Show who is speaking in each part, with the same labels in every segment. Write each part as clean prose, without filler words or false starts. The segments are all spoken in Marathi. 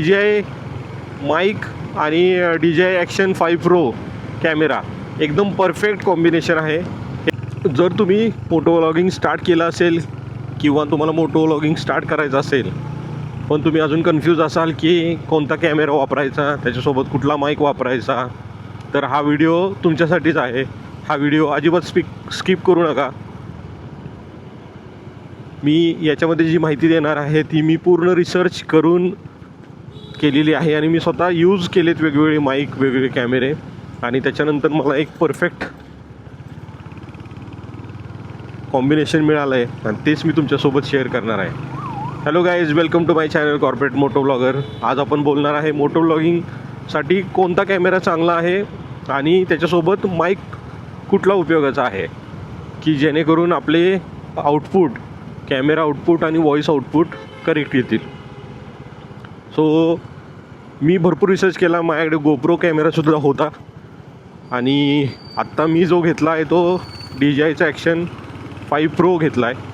Speaker 1: DJI माईक आणि DJI ॲक्शन 5 प्रो कॅमेरा एकदम परफेक्ट कॉम्बिनेशन आहे. जर तुम्ही मोटो व्लॉगिंग स्टार्ट केलं असेल किंवा तुम्हाला मोटो व्लॉगिंग स्टार्ट करायचं असेल पण तुम्ही अजून कन्फ्यूज असाल की कोणता कॅमेरा वापरायचा, त्याच्यासोबत कुठला माईक वापरायचा, तर हा व्हिडिओ तुमच्यासाठीच आहे. हा व्हिडिओ अजिबात स्किप करू नका. मी याच्यामध्ये जी माहिती देणार आहे ती मी पूर्ण रिसर्च करून केलेली आहे आणि मी स्वतः यूज केलेत वेगवेगळे माईक, वेगवेगळे कॅमेरे आणि त्याच्यानंतर मला एक परफेक्ट कॉम्बिनेशन मिळालं आहे आणि तेच मी तुमच्यासोबत शेअर करणार आहे. Hello guys, welcome to my channel corporate moto vlogger. आज आपण बोलणार आहे मोटो व्लॉगिंगसाठी कोणता कॅमेरा चांगला आहे आणि त्याच्यासोबत माईक कुठला उपयोगाचा आहे की जेणेकरून आपले आउटपुट, कॅमेरा आउटपुट आणि व्हॉईस आउटपुट करेक्ट येतील. सो मी भरपूर रिसर्च केला. माझ्याकडे गोप्रो कॅमेरासुद्धा होता आणि आत्ता मी जो घेतला आहे तो DJIचा ॲक्शन 5 प्रो घेतला आहे.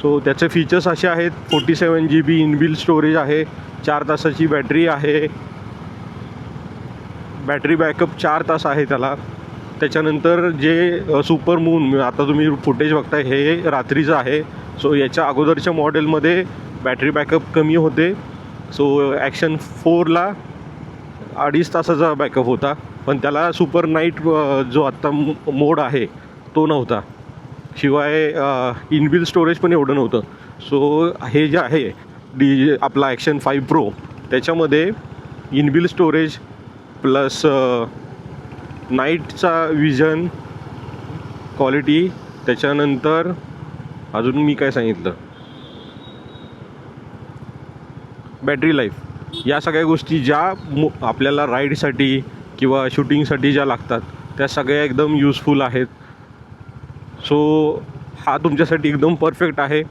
Speaker 1: सो त्याचे फीचर्स असे आहेत: 47 GB इनबिल्ट स्टोरेज आहे, 4 तासाची बॅटरी आहे, बॅटरी बॅकअप 4 तास आहे त्याला. त्याच्यानंतर जे सुपर मून, आता तुम्ही फुटेज बघताय हे रात्रीचं आहे. सो याच्या अगोदरच्या मॉडेलमध्ये बॅटरी बॅकअप कमी होते. सो ॲक्शन 4ला 2.5 तासाचा बॅकअप होता, पण त्याला सुपर नाईट जो आत्ता मोड आहे तो नव्हता. शिवाय इनबिल्ट स्टोरेज पण एवढं नव्हतं. सो हे जे आहे आपला ॲक्शन 5 प्रो त्याच्यामध्ये इनबिल्ट स्टोरेज प्लस नाईटचा विजन क्वालिटी, त्याच्यानंतर अजून मी काय सांगितलं, बॅटरी लाईफ, या सगळ्या गोष्टी ज्या आपल्याला राईडसाठी किंवा शूटिंगसाठी ज्या लागतात त्या सगळ्या एकदम युजफुल आहेत. सो हा तुमच्यासाठी एकदम परफेक्ट आहे.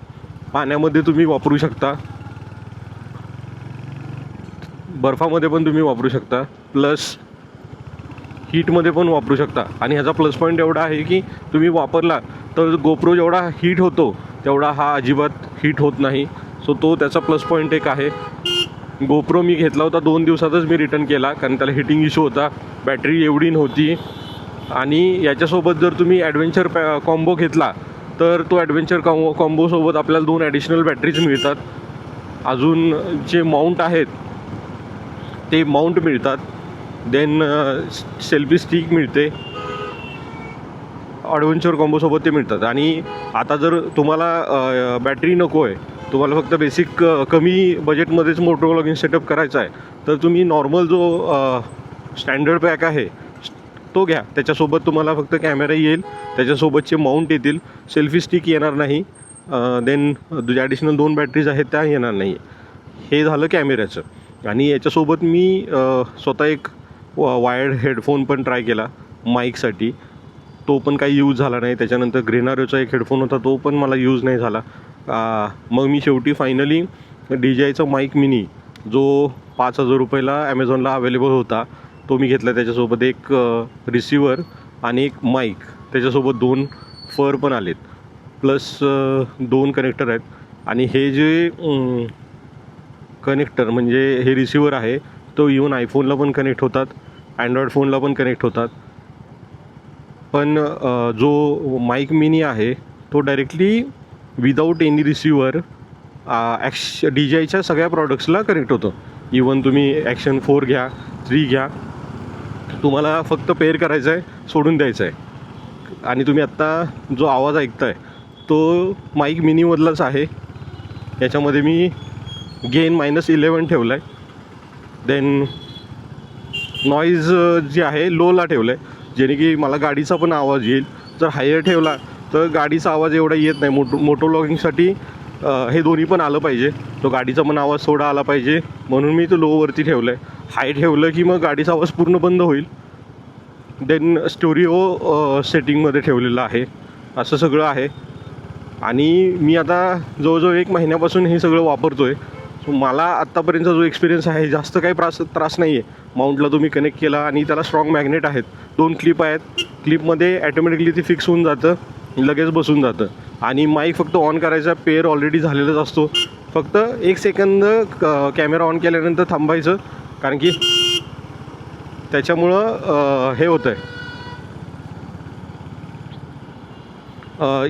Speaker 1: पाण्यामध्ये तुम्ही वापरू शकता, बर्फामध्ये पण तुम्ही वापरू शकता, प्लस हीटमध्ये पण वापरू शकता. आणि ह्याचा प्लस पॉईंट एवढा आहे की तुम्ही वापरला तर गोप्रो जेवढा हीट होतो तेवढा हा अजिबात हीट होत नाही. सो तो त्याचा प्लस पॉईंट एक आहे. गोप्रो मी घेतला होता 2 दिवसातच मी रिटर्न केला कारण त्याला हिटिंग इश्यू होता, बॅटरी एवढी नव्हती. आणि याच्यासोबत जर तुम्ही ॲडव्हेंचर कॉम्बो घेतला तर तो ॲडव्हेंचर कॉम्बोसोबत आपल्याला 2 ॲडिशनल बॅटरीज मिळतात. अजून जे माउंट आहेत ते माउंट मिळतात. देन सेल्फी स्टिक मिळते, ॲडव्हेंचर कॉम्बोसोबत ते मिळतात. आणि आता जर तुम्हाला बॅटरी नको आहे, तुम्हाला फक्त बेसिक कमी बजेटमध्येच मोटो व्लॉगिंग सेटअप करायचा आहे, तर तुम्ही नॉर्मल जो स्टँडर्ड पॅक आहे तो घ्या. त्याच्यासोबत तुम्हाला फक्त कॅमेरा येईल, त्याच्यासोबतचे माउंट येतील, सेल्फी स्टिक येणार नाही, देन जे ॲडिशनल 2 बॅटरीज आहेत त्या येणार नाही. हे झालं कॅमेऱ्याचं. आणि याच्यासोबत मी स्वतः एक वायर्ड हेडफोन पण ट्राय केला माईकसाठी, तो पण काही यूज झाला नाही. त्याच्यानंतर ग्रेनारोचा एक हेडफोन होता, तो पण मला यूज नाही झाला. मग मी शेवटी फायनली DJIचा माईक मिनी जो 5,000 रुपयाला ॲमेझॉनला अवेलेबल होता तो मी घेतला. त्याच्यासोबत एक रिसिवर आणि एक माईक, त्याच्यासोबत 2 फर पण आलेत, प्लस 2 कनेक्टर आहेत. आणि हे जे कनेक्टर म्हणजे हे रिसिवर आहे तो इवन आयफोनला पण कनेक्ट होतात, अँड्रॉईड फोनला पण कनेक्ट होतात. पण जो माईक मिनी आहे तो डायरेक्टली विदाऊट एनी रिसिवर DJIच्या सगळ्या प्रॉडक्ट्सला कनेक्ट होतं. इवन तुम्ही ॲक्शन 4 घ्या, 3 घ्या, तुम्हाला फक्त पेअर करायचं आहे, सोडून द्यायचं आहे. आणि तुम्ही आत्ता जो आवाज ऐकताय तो माईक मिनीमधलाच आहे. याच्यामध्ये मी गेन -11 ठेवला आहे. देन नॉईज जी आहे लोला ठेवलं आहे, जेणे की मला गाडीचा पण आवाज येईल. जर हायर ठेवला तर गाडीचा आवाज एवढा येत नाही. मोटो व्लॉगिंगसाठी हे दोन्ही पण आलं पाहिजे, तो गाडीचा पण आवाज थोडा आला पाहिजे, म्हणून मी तो लोवरती ठेवलं आहे. हाय ठेवलं की मग गाडीचा आवाज पूर्ण बंद होईल. देन स्टुडिओ सेटिंगमध्ये ठेवलेलं आहे. असं सगळं आहे. आणि मी आता जवळजवळ 1 महिन्यापासून हे सगळं वापरतो आहे. सो मला आत्तापर्यंतचा जो एक्सपिरियन्स आहे जास्त काही त्रास नाही आहे. माउंटला तुम्ही कनेक्ट केला आणि त्याला स्ट्रॉंग मॅग्नेट आहेत, 2 क्लिप आहेत, क्लिपमध्ये ॲटोमॅटिकली ते फिक्स होऊन जातं, लगेच बसून जातं. आणि माईक फक्त ऑन करायचा, पेअर ऑलरेडी झालेलाच असतो, फक्त 1 सेकंद कॅमेरा ऑन केल्यानंतर थांबायचं, कारण की त्याच्यामुळं हे होतं आहे,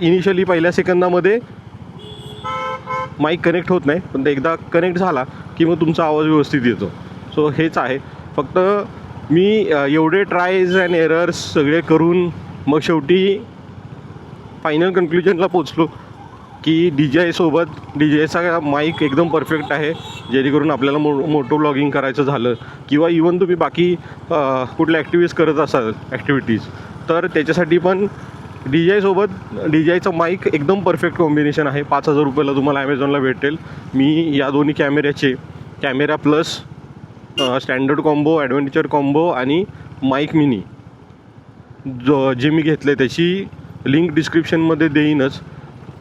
Speaker 1: इनिशियली पहिल्या सेकंदामध्ये माईक कनेक्ट होत नाही, पण एकदा कनेक्ट झाला की मग तुमचा आवाज व्यवस्थित येतो. सो हेच आहे. फक्त मी एवढे ट्रायज अँड एरर्स सगळे करून मग शेवटी फायनल कन्क्ल्युजनला पोचलो की DJIचा माईक एकदम परफेक्ट आहे, जेणेकरून आपल्याला मोटो व्लॉगिंग करायचं झालं किंवा इवन तुम्ही बाकी कुठल्या करत असाल ॲक्टिव्हिटीज, तर त्याच्यासाठी पण DJIचा माईक एकदम परफेक्ट कॉम्बिनेशन आहे. 5,000 रुपयाला तुम्हाला ॲमेझॉनला भेटेल. मी या दोन्ही camera plus standard combo, adventure combo आणि माईक मिनी जे मी घेतले त्याची लिंक डिस्क्रिप्शनमध्ये देईनच.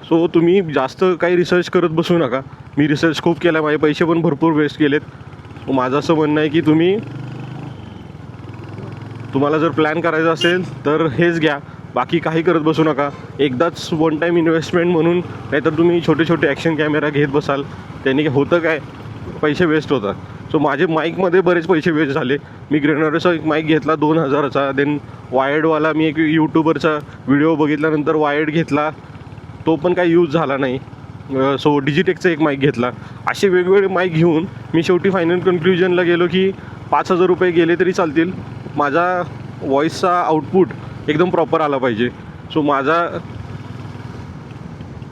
Speaker 1: सो तुम्ही जास्त काही रिसर्च करत बसू नका. मी रिसर्च खूप केला, माझे पैसे पण भरपूर वेस्ट केलेत. माझं असं म्हणणं आहे की तुम्हाला जर प्लॅन करायचा असेल तर हेच घ्या, बाकी काही करत बसू नका. एकदाच वन टाईम इन्व्हेस्टमेंट म्हणून, नाहीतर तुम्ही छोटे ॲक्शन कॅमेरा घेत बसाल, त्याने होतं काय, पैसे वेस्ट होतात. सो माझे माईकमध्ये बरेच पैसे वेस्ट झाले. मी ग्रेनरचा एक माईक घेतला 2,000चा, देन वायर्डवाला मी एक यूट्यूबरचा व्हिडिओ बघितल्यानंतर वायर्ड घेतला, तो पण काही यूज झाला नाही. सो डिजिटेकचा एक माईक घेतला. असे वेगवेगळे माईक घेऊन मी शेवटी फायनल कन्क्ल्युजनला गेलो की 5,000 रुपये गेले तरी चालतील, माझा व्हॉईसचा आउटपुट एकदम प्रॉपर आला पाहिजे. सो माझा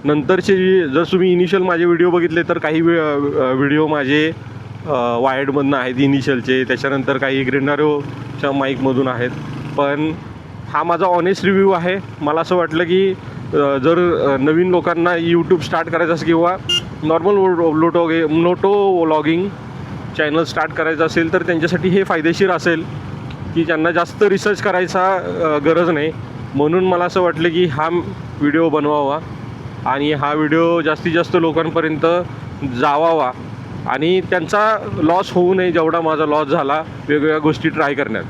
Speaker 1: नंतरचे जर तुम्ही इनिशियल माझे व्हिडिओ बघितले तर काही व्हिडिओ माझे वायर्डमधून आहेत इनिशियलचे, त्याच्यानंतर काही ग्रेनारोच्या माईकमधून आहेत. पण हा माझा ऑनेस्ट रिव्ह्यू आहे. मला असं वाटलं की जर नवीन लोकांना यूट्यूब स्टार्ट करायचं असेल किंवा normal Noto vlogging channel start करायचं असेल तर त्यांच्यासाठी हे फायदेशीर असेल की ज्यांना जास्त रिसर्च करायचा गरज नाही. म्हणून मला असं वाटलं की हा व्हिडिओ बनवावा आणि हा व्हिडिओ जास्तीत जास्त लोकांपर्यंत जावावा आणि त्यांचा लॉस होऊ नये जेवढा माझा लॉस झाला वेगवेगळ्या गोष्टी ट्राय करण्यात.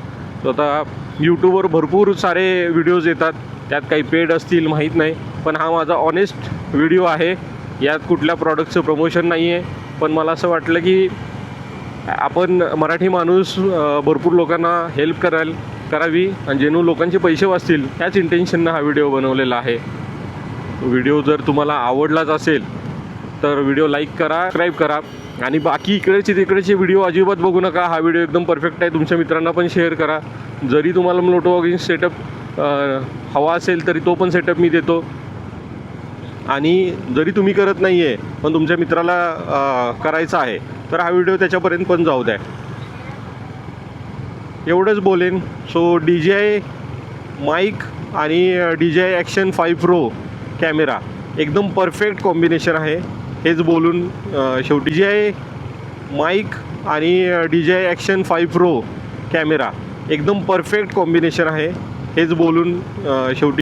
Speaker 1: तर आता यूट्यूबवर भरपूर सारे व्हिडिओज येतात, त्यात काही पेड असतील माहीत नाही, पण हा माझा ऑनेस्ट व्हिडिओ आहे. यात कुठल्या प्रॉडक्टचं प्रमोशन नाही आहे, पण मला असं वाटलं की आपण मराठी माणूस भरपूर लोकांना हेल्प करावी आणि जेणेकरून लोकांचे पैसे वाचतील, ह्याच इंटेन्शननं हा व्हिडिओ बनवलेला आहे. व्हिडिओ जर तुम्हाला आवडलाच असेल तर व्हिडिओ लाईक करा, सबस्क्राईब करा आणि बाकी तिकडेचे व्हिडिओ अजिबात बघू नका. हा व्हिडिओ एकदम परफेक्ट आहे. तुमच्या मित्रांना पण शेअर करा. जरी तुम्हाला मोटो व्लॉगिंग सेटअप हवा असेल तरी तो पण सेटअप मी देतो. आणि जरी तुम्ही करत नाही आहे पण तुमच्या मित्राला करायचं आहे तर हा व्हिडिओ त्याच्यापर्यंत पण जाऊ द्या. एवढंच बोलेन. सो DJI माईक आणि DJI ॲक्शन 5 Pro कॅमेरा एकदम परफेक्ट कॉम्बिनेशन आहे. हेच बोलून शेवटी DJI माईक आणि DJI ॲक्शन 5 Pro कॅमेरा एकदम परफेक्ट कॉम्बिनेशन आहे. हेच बोलून शेवटी